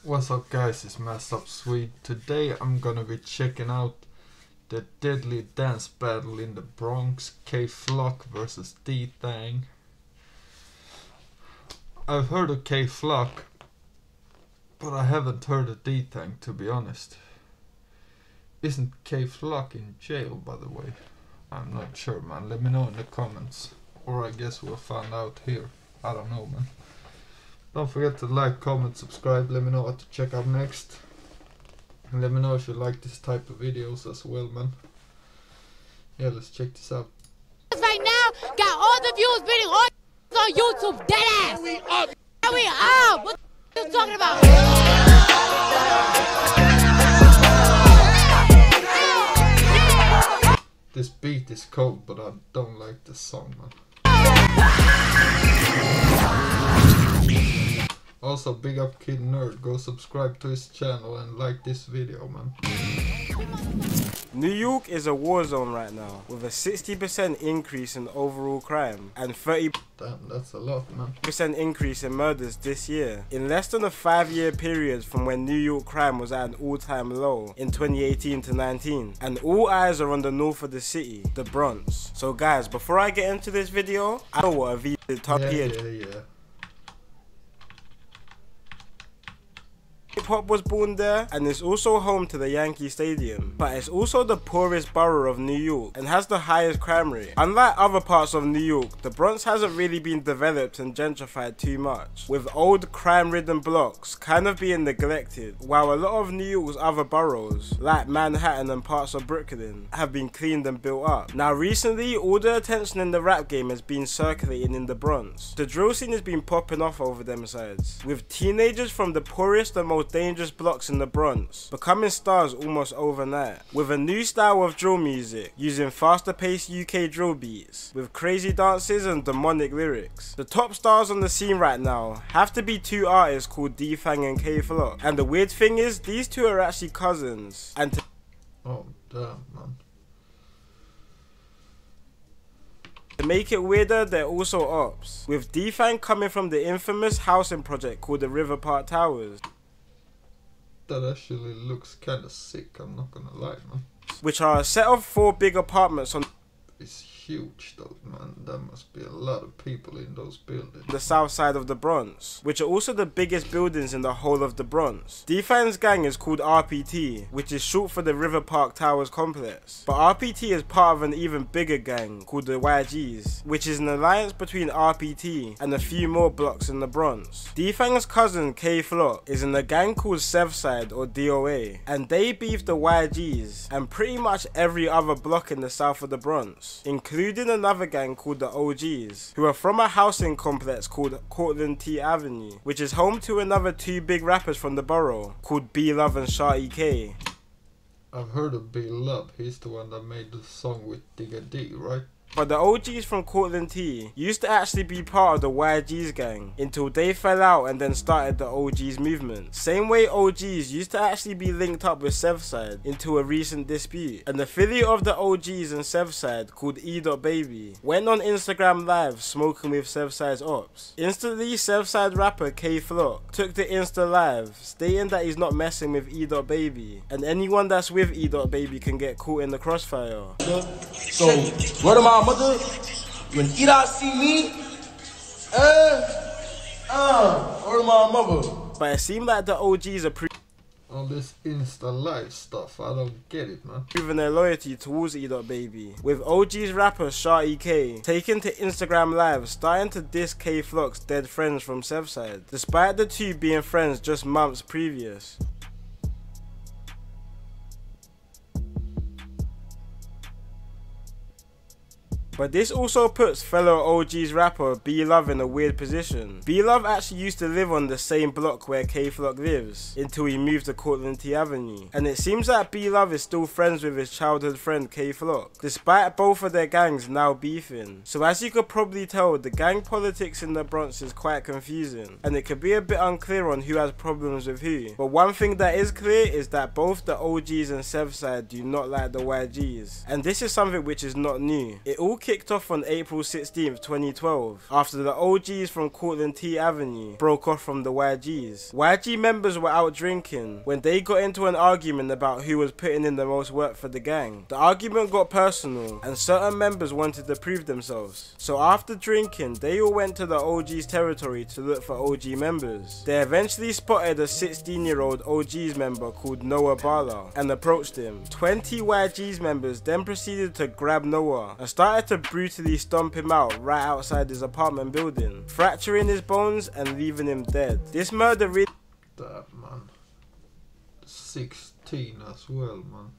What's up guys, it's Messed Up Swede. Today I'm gonna be checking out the deadly dance battle in the Bronx, K-Flock versus Dthang. I've heard of K-Flock, but I haven't heard of Dthang, to be honest. Isn't K-Flock in jail, by the way? I'm not sure, man. Let me know in the comments, or I guess we'll find out here. I don't know, man. Don't forget to like, comment, subscribe. Let me know what to check out next. And let me know if you like this type of videos as well, man. Yeah, let's check this out. Right now, got all the views beating all on YouTube. Deadass. We are. What are you talking about? This beat is cold, but I don't like the song, man. Also, big up Kid Nerd. Go subscribe to his channel and like this video, man. New York is a war zone right now, with a 60% increase in overall crime and 30% Damn, that's a lot, man. increase in murders this year. In less than a 5-year period from when New York crime was at an all-time low in 2018 to 19. And all eyes are on the north of the city, the Bronx. So guys, before I get into this video, I know what a V top tier. Yeah. Hip-hop was born there, and it's also home to the Yankee Stadium, but it's also the poorest borough of New York and has the highest crime rate. Unlike other parts of New York, the Bronx hasn't really been developed and gentrified too much, with old crime-ridden blocks kind of being neglected, while a lot of New York's other boroughs, like Manhattan and parts of Brooklyn, have been cleaned and built up. Now recently, all the attention in the rap game has been circulating in the Bronx. The drill scene has been popping off over them sides, with teenagers from the poorest and most dangerous blocks in the Bronx becoming stars almost overnight, with a new style of drill music using faster paced UK drill beats with crazy dances and demonic lyrics. The top stars on the scene right now have to be two artists called Dthang and K-Flock, and the weird thing is these two are actually cousins, and Oh damn, man. to make it weirder, they're also ops, with Dthang coming from the infamous housing project called the River Park Towers. That actually looks kinda sick, I'm not gonna lie, man. Which are a set of 4 big apartments on It's huge though, man. There must be a lot of people in those buildings. the south side of the Bronx, which are also the biggest buildings in the whole of the Bronx. Dthang's gang is called RPT, which is short for the River Park Towers complex. But RPT is part of an even bigger gang called the YGs, which is an alliance between RPT and a few more blocks in the Bronx. Dthang's cousin K-Flock is in a gang called Southside or DOA, and they beef the YGs and pretty much every other block in the south of the Bronx, including another gang called the OGs, who are from a housing complex called Cortlandt T Avenue, which is home to another 2 big rappers from the borough called B-Love and Shawty K. I've heard of B-Love. He's the one that made the song with Digga D, right? But the OGs from Cortlandt T used to actually be part of the YGs gang until they fell out and then started the OGs movement. Same way OGs used to actually be linked up with Southside until a recent dispute. An affiliate of the OGs and Southside called E.Baby went on Instagram live smoking with Southside's ops. Instantly, Southside rapper K-Flock took to Insta live stating that he's not messing with E.Baby, and anyone that's with E.Baby can get caught in the crossfire. So, word to my mother, when Ida see me, word to my mother. But it seemed like the OGs are All this Insta Live stuff, I don't get it, man. proving their loyalty towards E.Baby, with OG's rapper Shawty K taking to Instagram live starting to diss K-Flock's dead friends from Southside, despite the two being friends just months previous. But this also puts fellow OG's rapper B-Love in a weird position. B-Love actually used to live on the same block where K-Flock lives until he moved to Cortlandt T Avenue. And it seems that B-Love is still friends with his childhood friend K-Flock, despite both of their gangs now beefing. So as you could probably tell, the gang politics in the Bronx is quite confusing, and it could be a bit unclear on who has problems with who. But one thing that is clear is that both the OGs and Southside do not like the YGs. And this is something which is not new. It all kicked off on April 16th, 2012, after the OGs from Cortlandt T Avenue broke off from the YGs. YG members were out drinking when they got into an argument about who was putting in the most work for the gang. The argument got personal and certain members wanted to prove themselves. So after drinking, they all went to the OGs territory to look for OG members. They eventually spotted a 16-year-old OGs member called Noah Bala and approached him. 20 YGs members then proceeded to grab Noah and started to brutally stomp him out right outside his apartment building, fracturing his bones and leaving him dead. This murder really... That man. 16 as well, man.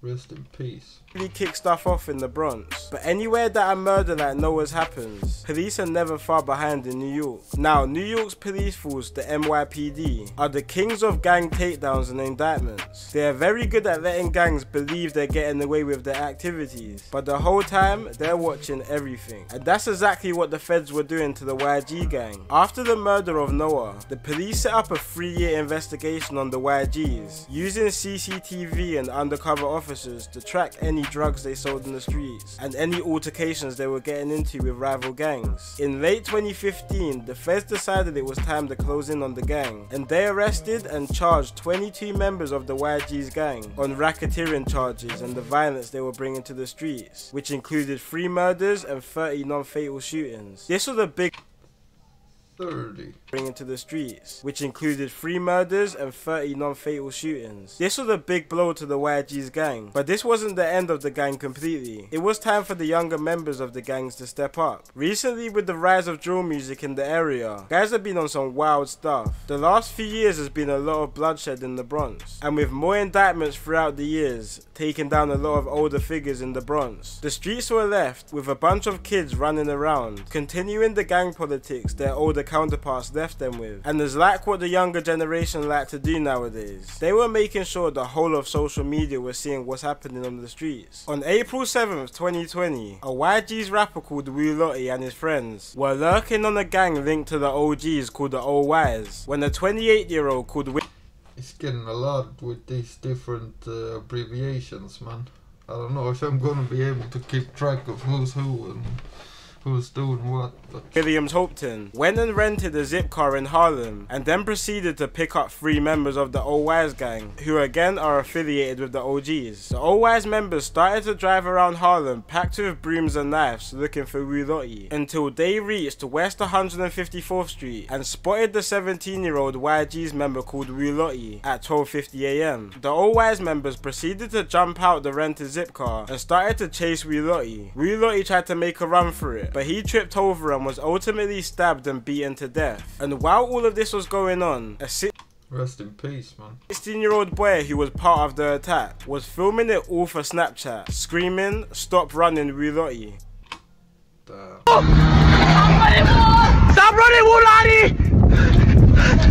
Rest in peace. Really kick stuff off in the Bronx. But anywhere that a murder like Noah's happens, police are never far behind in New York. Now, New York's police force, the NYPD, are the kings of gang takedowns and indictments. They are very good at letting gangs believe they're getting away with their activities, but the whole time, they're watching everything. And that's exactly what the feds were doing to the YG gang. After the murder of Noah, the police set up a 3-year investigation on the YGs, using CCTV and undercover officers to track any drugs they sold in the streets and any altercations they were getting into with rival gangs. In late 2015, the feds decided it was time to close in on the gang, and they arrested and charged 22 members of the YG's gang on racketeering charges and the violence they were bringing to the streets, which included 3 murders and 30 non-fatal shootings. This was a big 30. Bringing to the streets, which included 3 murders and 30 non-fatal shootings. This was a big blow to the YG's gang, but this wasn't the end of the gang completely. It was time for the younger members of the gangs to step up. Recently, with the rise of drill music in the area, guys have been on some wild stuff. The last few years has been a lot of bloodshed in the Bronx, and with more indictments throughout the years, taking down a lot of older figures in the Bronx, the streets were left with a bunch of kids running around, continuing the gang politics their older counterparts left them with. And it's like what the younger generation like to do nowadays. They were making sure the whole of social media was seeing what's happening on the streets. On April 7th, 2020, a YG's rapper called Wu Lottie and his friends were lurking on a gang linked to the OGs called the OYs, when a 28-year-old called It's getting a lot with these different abbreviations, man. I don't know if I'm gonna be able to keep track of who's who and who's doing what, but Williams Hopton went and rented a zip car in Harlem and then proceeded to pick up 3 members of the OYs gang, who again are affiliated with the OGs. The OYs members started to drive around Harlem packed with brooms and knives looking for Wu Lottie until they reached West 154th Street and spotted the 17-year-old YG's member called Wu Lottie at 12:50 AM. The OYs members proceeded to jump out the rented zip car and started to chase Wu Lottie. Wu Lottie tried to make a run for it, but he tripped over and was ultimately stabbed and beaten to death. And while all of this was going on, rest in peace, man. 16-year-old boy who was part of the attack was filming it all for Snapchat, screaming, "Stop running, Wu Lottie." Damn. Stop running, Wu Lottie!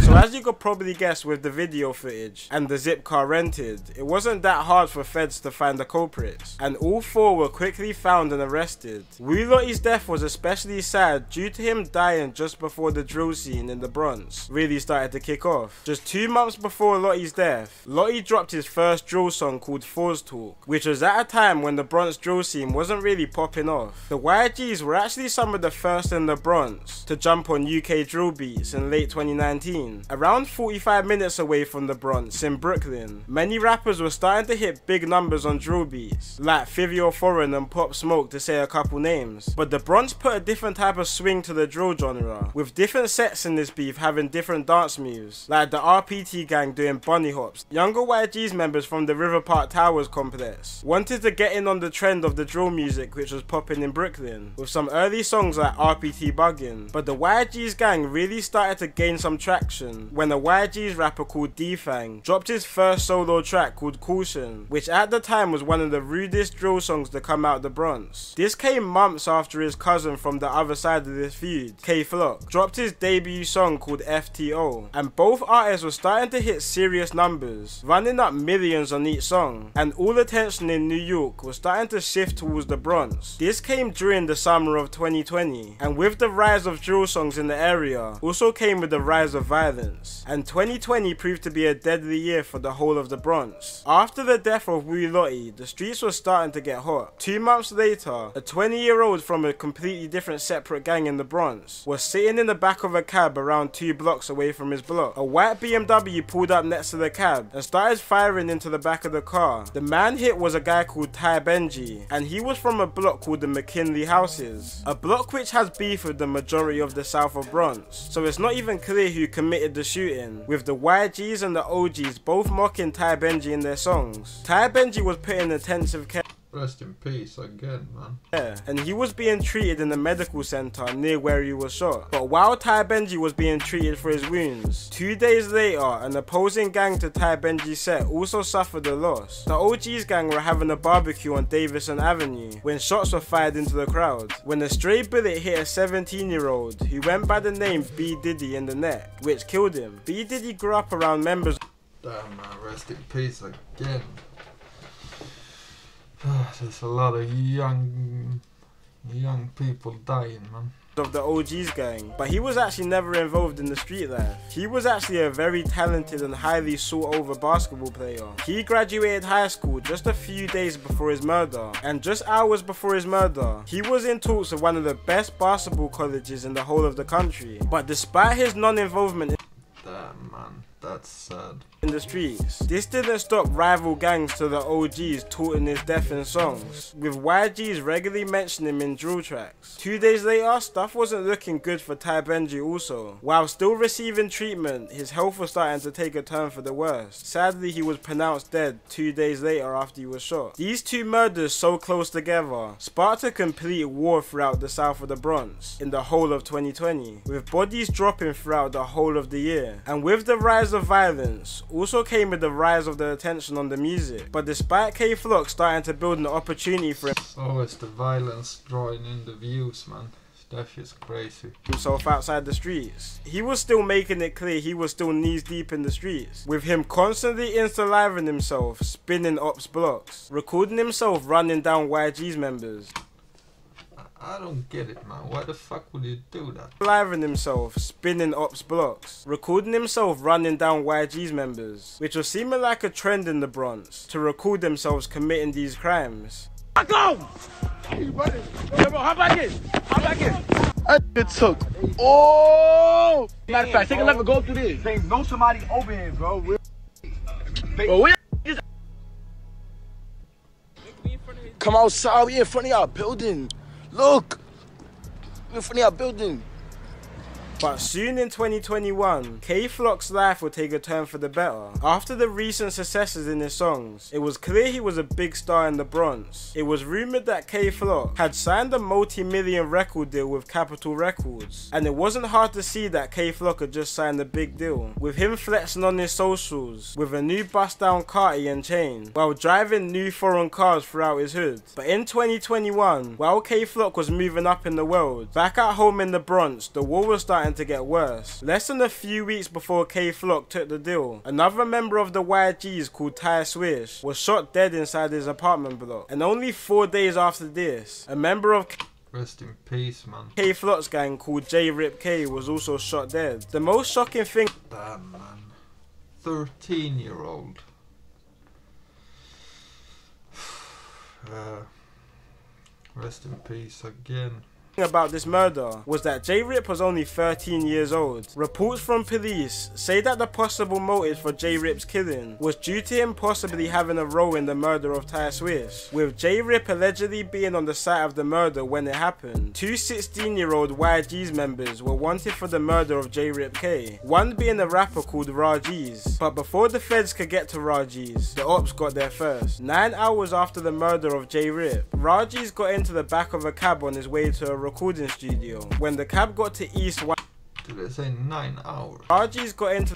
So as you could probably guess with the video footage and the zip car rented, it wasn't that hard for feds to find the culprits, and all 4 were quickly found and arrested. Wu Lottie's death was especially sad due to him dying just before the drill scene in the Bronx really started to kick off. Just 2 months before Lottie's death, Lottie dropped his first drill song called Fours Talk, which was at a time when the Bronx drill scene wasn't really popping off. The YGs were actually some of the first in the Bronx to jump on UK drill beats in late 2019. Around 45 minutes away from the Bronx in Brooklyn, many rappers were starting to hit big numbers on drill beats, like Fivio Foreign and Pop Smoke to say a couple names. But the Bronx put a different type of swing to the drill genre, with different sets in this beef having different dance moves, like the RPT gang doing bunny hops. Younger YG's members from the River Park Towers complex wanted to get in on the trend of the drill music which was popping in Brooklyn, with some early songs like RPT Buggin'. But the YG's gang really started to gain some traction when a YG's rapper called Dthang dropped his first solo track called Caution, which at the time was one of the rudest drill songs to come out the Bronx. This came months after his cousin from the other side of this feud, K Flock, dropped his debut song called FTO, and both artists were starting to hit serious numbers, running up millions on each song, and all attention in New York was starting to shift towards the Bronx. This came during the summer of 2020, and with the rise of drill songs in the area, also came with the rise of violence. violence, and 2020 proved to be a deadly year for the whole of the Bronx. After the death of Wu Lottie, the streets were starting to get hot. 2 months later, a 20-year-old from a completely different separate gang in the Bronx was sitting in the back of a cab around 2 blocks away from his block. A white BMW pulled up next to the cab and started firing into the back of the car. The man hit was a guy called Ty Benji, and he was from a block called the McKinley Houses, a block which has beef with the majority of the south of Bronx, so it's not even clear who committed the shooting, with the YGs and the OGs both mocking Ty Benji in their songs. Ty Benji was put in intensive care. Rest in peace again, man. Yeah, and he was being treated in the medical center near where he was shot. But while Ty Benji was being treated for his wounds, 2 days later, an opposing gang to Ty Benji's set also suffered a loss. The OG's gang were having a barbecue on Davison Avenue when shots were fired into the crowd, when a stray bullet hit a 17-year-old who went by the name B Diddy in the neck, which killed him. B Diddy grew up around members. Damn, man, rest in peace again. There's a lot of young people dying, man. Of the OG's gang, but he was actually never involved in the street life. He was actually a very talented and highly sought over basketball player. He graduated high school just a few days before his murder, and just hours before his murder, he was in talks of one of the best basketball colleges in the whole of the country. But despite his non-involvement in Damn, man, that's sad. in the streets, this didn't stop rival gangs to the OGs taunting his death in songs, with YGs regularly mentioning him in drill tracks. 2 days later, stuff wasn't looking good for Ty Benji also. While still receiving treatment, his health was starting to take a turn for the worst. Sadly, he was pronounced dead 2 days later after he was shot. These two murders so close together sparked a complete war throughout the south of the Bronx in the whole of 2020, with bodies dropping throughout the whole of the year. And with the rise of violence, also came with the rise of the attention on the music. But despite K-Flock starting to build an opportunity for Always the violence drawing in the views, man. That shit's crazy. himself outside the streets, he was still making it clear he was still knees deep in the streets, with him constantly insta-living himself, spinning ops blocks, recording himself running down YG's members. I don't get it, man. Why the fuck would you do that? Living himself, spinning ops blocks, recording himself running down YG's members, which was seeming like a trend in the Bronx, to record themselves committing these crimes. Go! Hey, buddy. Hey, bro, how back in? How back in? That took. Oh! Matter of fact, take a left and go through this. They know somebody over here, bro. Bro, we come outside. We in front of our building. Look, we're in front of our building. But soon in 2021, K-Flock's life would take a turn for the better. After the recent successes in his songs, it was clear he was a big star in the Bronx. It was rumoured that K-Flock had signed a multi-million record deal with Capitol Records, and it wasn't hard to see that K-Flock had just signed a big deal, with him flexing on his socials with a new bust-down carti and chain, while driving new foreign cars throughout his hood. But in 2021, while K-Flock was moving up in the world, back at home in the Bronx, the war was starting to get worse. Less than a few weeks before K-Flock took the deal, another member of the YGs called Ty Swish was shot dead inside his apartment block. And only 4 days after this, a member of Rest in peace, man. K-Flock's gang called J-Rip K was also shot dead. The most shocking thing, Damn, man. 13-year-old. Rest in peace again. about this murder was that J-Rip was only 13 years old. Reports from police say that the possible motive for J-Rip's killing was due to him possibly having a role in the murder of Ty Swish, with J-Rip allegedly being on the site of the murder when it happened. Two 16-year-old YG's members were wanted for the murder of J-Rip K, one being a rapper called Rajiz. But before the feds could get to Rajiz, the ops got there first. 9 hours after the murder of J-Rip, Rajiz got into the back of a cab on his way to a recording studio. When the cab got to East Did they say 9 hours? Rajiz got into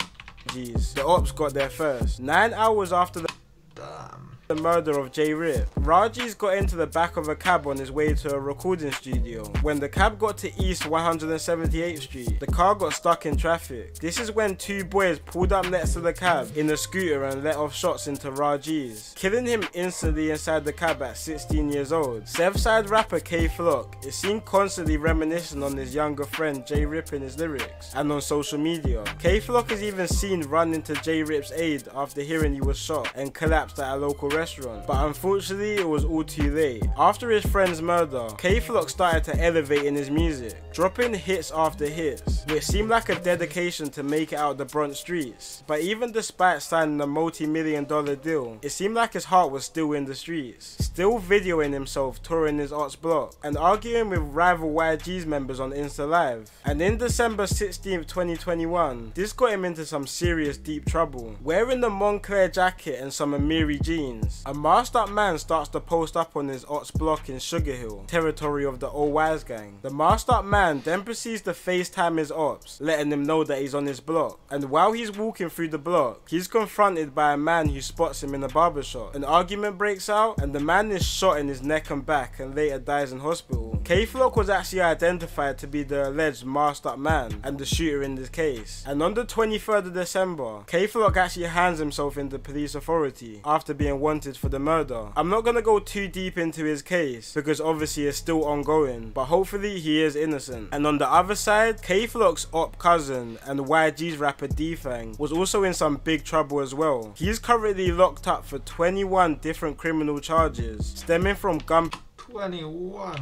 the ops got there first. 9 hours after the Damn. the murder of J Rip. Raji's got into the back of a cab on his way to a recording studio. When the cab got to East 178th Street, the car got stuck in traffic. This is when two boys pulled up next to the cab in a scooter and let off shots into Raji's, killing him instantly inside the cab at 16 years old. Southside rapper K Flock is seen constantly reminiscing on his younger friend J Rip in his lyrics and on social media. K Flock is even seen running to J Rip's aid after hearing he was shot and collapsed at a local restaurant, but unfortunately it was all too late. After his friend's murder, K Flock started to elevate in his music, dropping hits after hits, which seemed like a dedication to make it out the Bronx streets. But even despite signing a multi-million-dollar deal, it seemed like his heart was still in the streets, still videoing himself touring his Ots block and arguing with rival YG's members on Insta Live. And in December 16th, 2021, this got him into some serious deep trouble. Wearing the Montclair jacket and some Amiri jeans, a masked up man starts to post up on his Ots block in Sugar Hill, territory of the Old Wise gang. The masked up man then proceeds to FaceTime his ops, letting him know that he's on his block. And while he's walking through the block, he's confronted by a man who spots him in a barbershop. An argument breaks out and the man is shot in his neck and back and later dies in hospital. K Flock was actually identified to be the alleged masked up man and the shooter in this case. And on the 23rd of December, K Flock actually hands himself into police authority after being wanted for the murder. I'm not gonna go too deep into his case because obviously it's still ongoing, but hopefully he is innocent. And on the other side, K Flock's op cousin and YG's rapper Dthang was also in some big trouble as well. He's currently locked up for 21 different criminal charges stemming from gun 21.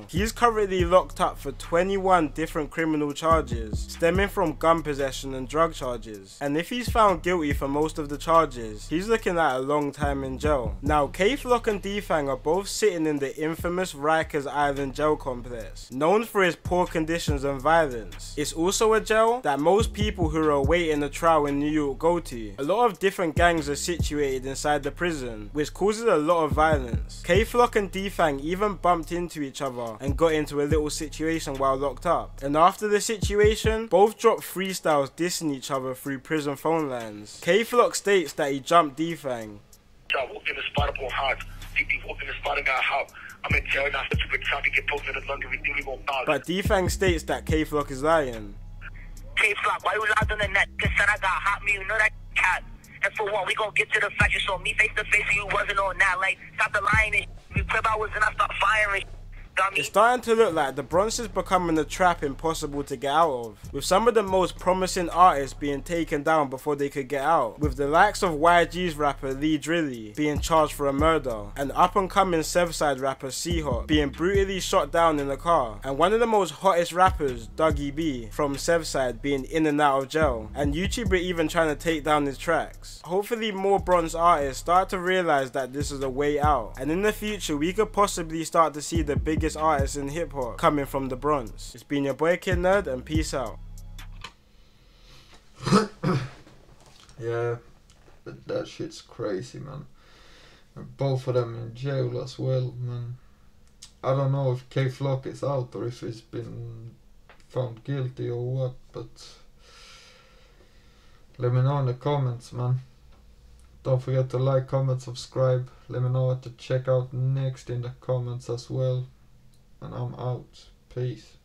He's currently locked up for 21 different criminal charges stemming from gun possession and drug charges, and if he's found guilty for most of the charges, he's looking at a long time in jail. Now K Flock and Dthang are both sitting in the infamous Rikers Island jail complex, known for its poor conditions and violence. It's also a jail that most people who are awaiting a trial in New York go to. A lot of different gangs are situated inside the prison, which causes a lot of violence. K Flock and Dthang even bumped into each other and got into a little situation while locked up, and after the situation, both dropped freestyles dissing each other through prison phone lines. K Flock states that he jumped Dthang. I walked in the spot up on hot. Walked in the spot and got hot. I'm in jail now, such a good time to get posted in London. We think we gon' bother. But Dthang states that K Flock is lying. K Flock, why you lied on the net? Cause said I got hot, me, you know that cat. And for one, we gon' get to the fact you saw me face to face and you wasn't on that. Like, stop the lying and we crib I was and I start firing. It's starting to look like the Bronx is becoming a trap impossible to get out of, with some of the most promising artists being taken down before they could get out, with the likes of YG's rapper Lee Drilly being charged for a murder, and up and coming Southside rapper C-Hop being brutally shot down in a car, and one of the most hottest rappers, Dougie B from Southside, being in and out of jail, and YouTuber even trying to take down his tracks. Hopefully more Bronx artists start to realize that this is a way out, and in the future we could possibly start to see the biggest artists in hip hop coming from the Bronx. It's been your boy Kid Nerd, and peace out. Yeah, but that shit's crazy, man. And both of them in jail as well, man. I don't know if K Flock is out or if he's been found guilty or what, but let me know in the comments, man. Don't forget to like, comment, subscribe. Let me know what to check out next in the comments as well. And I'm out. Peace.